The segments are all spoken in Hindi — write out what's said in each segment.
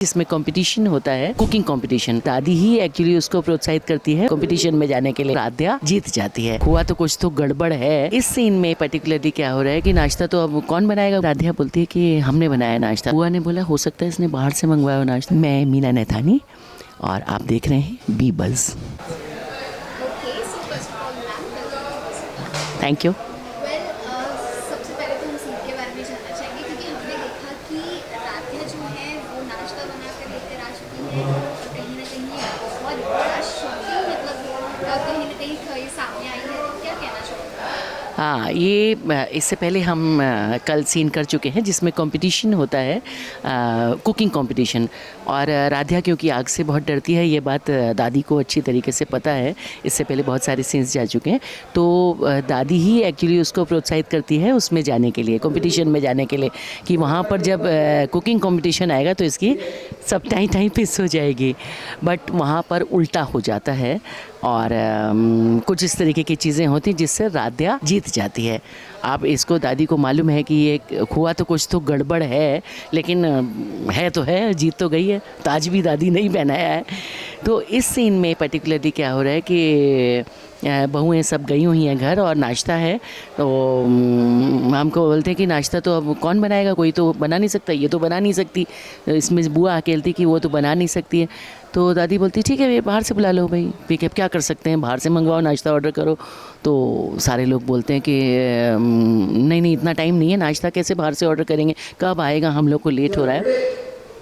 इसमें कंपटीशन होता है, कुकिंग कंपटीशन। दादी ही एक्चुअली उसको प्रोत्साहित करती है कंपटीशन में जाने के लिए। राध्या जीत जाती है। हुआ तो कुछ तो गड़बड़ है। इस सीन में पर्टिकुलरली क्या हो रहा है कि नाश्ता तो अब कौन बनाएगा। राध्या बोलती है कि हमने बनाया नाश्ता। हुआ ने बोला हो सकता है इसने बाहर से मंगवाया नाश्ता। मैं मीना नैथानी और आप देख रहे हैं बी बज़। Thank you. सबसे पहले तो हम सीट के बारे में जानना चाहेंगे क्योंकि हमने देखा कि राध्या जो है वो नाश्ता बना कर लेकर आ चुकी है और कहीं ना कहीं बहुत बड़ा शॉकिंग कहीं ना कहीं ये सामने आई है। तो क्या कहना चाहोगे? हाँ, ये इससे पहले हम कल सीन कर चुके हैं जिसमें कंपटीशन होता है, कुकिंग कंपटीशन। और राध्या क्योंकि आग से बहुत डरती है, ये बात दादी को अच्छी तरीके से पता है। इससे पहले बहुत सारे सीन्स जा चुके हैं, तो दादी ही एक्चुअली उसको प्रोत्साहित करती है उसमें जाने के लिए, कंपटीशन में जाने के लिए, कि वहाँ पर जब कुकिंग कंपटीशन आएगा तो इसकी सब टाई टाई पिस हो जाएगी। बट वहाँ पर उल्टा हो जाता है और कुछ इस तरीके की चीज़ें होती जिससे राध्या जीत जाती है। आप इसको दादी को मालूम है कि ये हुआ तो कुछ तो गड़बड़ है, लेकिन है तो है, जीत तो गई है। ताज भी दादी ने ही पहनाया है। तो इस सीन में पर्टिकुलरली क्या हो रहा है कि बहुएं सब गई हुई हैं घर और नाश्ता है। तो हमको बोलते हैं कि नाश्ता तो अब कौन बनाएगा, कोई तो बना नहीं सकता, ये तो बना नहीं सकती। इसमें बुआ अकेलती कि वो तो बना नहीं सकती है। तो दादी बोलती ठीक है, ये बाहर से बुला लो भाई, ठीक है क्या कर सकते हैं, बाहर से मंगवाओ, नाश्ता ऑर्डर करो। तो सारे लोग बोलते हैं कि नहीं नहीं, इतना टाइम नहीं है, नाश्ता कैसे बाहर से ऑर्डर करेंगे, कब आएगा, हम लोग को लेट हो रहा है।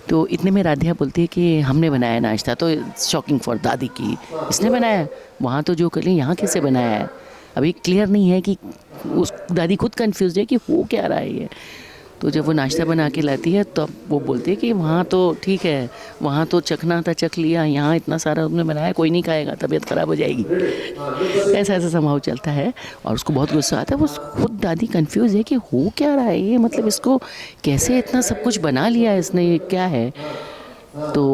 तो इतने में राध्या बोलती है कि हमने बनाया नाश्ता। तो शॉकिंग फॉर दादी की, इसने बनाया, वहाँ तो जो कर ली, यहाँ कैसे बनाया है। अभी क्लियर नहीं है कि उस दादी खुद कंफ्यूज है कि हो क्या रहा है ये। तो जब वो नाश्ता बना के लाती है तब वो बोलती है कि वहाँ तो ठीक है, वहाँ तो चखना था चख लिया, यहाँ इतना सारा उसने बनाया, कोई नहीं खाएगा, तबीयत ख़राब हो जाएगी। ऐसा ऐसा संभाव चलता है और उसको बहुत गुस्सा आता है। वो खुद दादी कंफ्यूज है कि हो क्या रहा है ये, मतलब इसको कैसे इतना सब कुछ बना लिया है इसने, ये क्या है। तो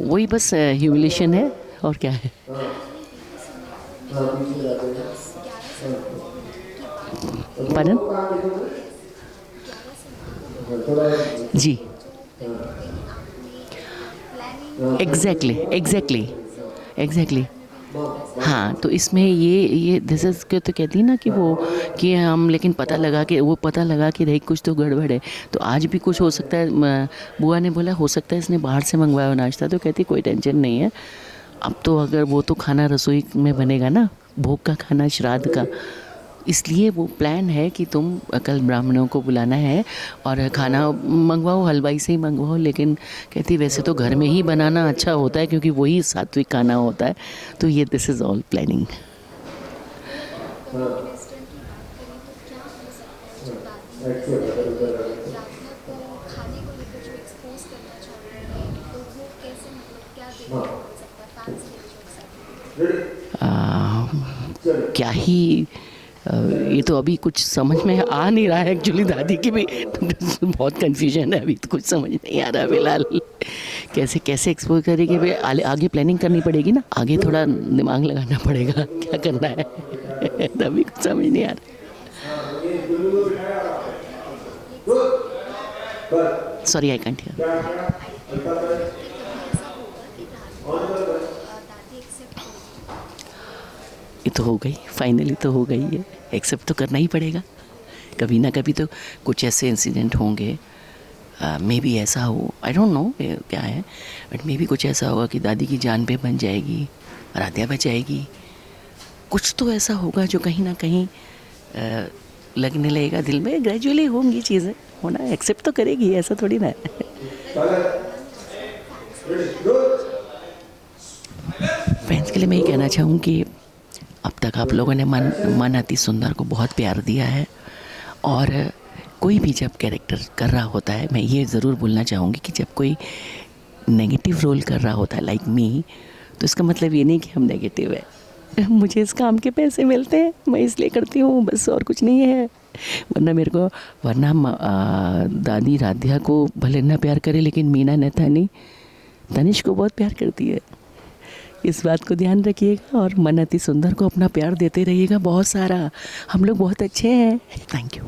वही बस ह्यूमिलेशन है और क्या है। पलन जी, एग्जैक्टली। हाँ, तो इसमें ये दिस इज़ के तो कहती है ना कि वो कि हम, लेकिन पता लगा कि नहीं कुछ तो गड़बड़ है। तो आज भी कुछ हो सकता है। बुआ ने बोला हो सकता है इसने बाहर से मंगवाया नाश्ता। तो कहती कोई टेंशन नहीं है, अब तो अगर वो तो खाना रसोई में बनेगा ना, भोग का खाना, श्राद्ध का, इसलिए वो प्लान है कि तुम कल ब्राह्मणों को बुलाना है और खाना मंगवाओ, हलवाई से ही मंगवाओ। लेकिन कहती वैसे तो घर में ही बनाना अच्छा होता है क्योंकि वही सात्विक खाना होता है। तो ये दिस इज़ ऑल प्लानिंग। क्या ही ये तो अभी कुछ समझ में आ नहीं रहा है एक्चुअली। दादी की भी बहुत कन्फ्यूजन है, अभी तो कुछ समझ नहीं आ रहा है फिलहाल। कैसे एक्सपोज करेंगे भाई, आगे प्लानिंग करनी पड़ेगी ना, आगे थोड़ा दिमाग लगाना पड़ेगा क्या करना है। अभी कुछ समझ नहीं आ रहा। Sorry I can't hear. ये तो हो गई, फाइनली तो हो गई है, एक्सेप्ट तो करना ही पड़ेगा। कभी ना कभी तो कुछ ऐसे इंसिडेंट होंगे, मे बी ऐसा हो, आई डोंट नो क्या है, बट मे बी कुछ ऐसा होगा कि दादी की जान पे बन जाएगी, राध्या बचाएगी। कुछ तो ऐसा होगा जो कहीं ना कहीं लगने लगेगा दिल में। ग्रेजुअली होंगी चीज़ें, होना एक्सेप्ट तो करेगी, ऐसा थोड़ी ना है। फैंस के लिए मैं ये कहना चाहूँ कि अब तक आप लोगों ने मन अति सुंदर को बहुत प्यार दिया है। और कोई भी जब कैरेक्टर कर रहा होता है, मैं ये ज़रूर बोलना चाहूँगी कि जब कोई नेगेटिव रोल कर रहा होता है लाइक मी, तो इसका मतलब ये नहीं कि हम नेगेटिव है। मुझे इस काम के पैसे मिलते हैं, मैं इसलिए करती हूँ बस, और कुछ नहीं है। वरना दादी राध्या को भले ना प्यार करे, लेकिन मीना नैथानी तनिष को बहुत प्यार करती है। इस बात को ध्यान रखिएगा और मन अति सुंदर को अपना प्यार देते रहिएगा बहुत सारा। हम लोग बहुत अच्छे हैं। Thank you.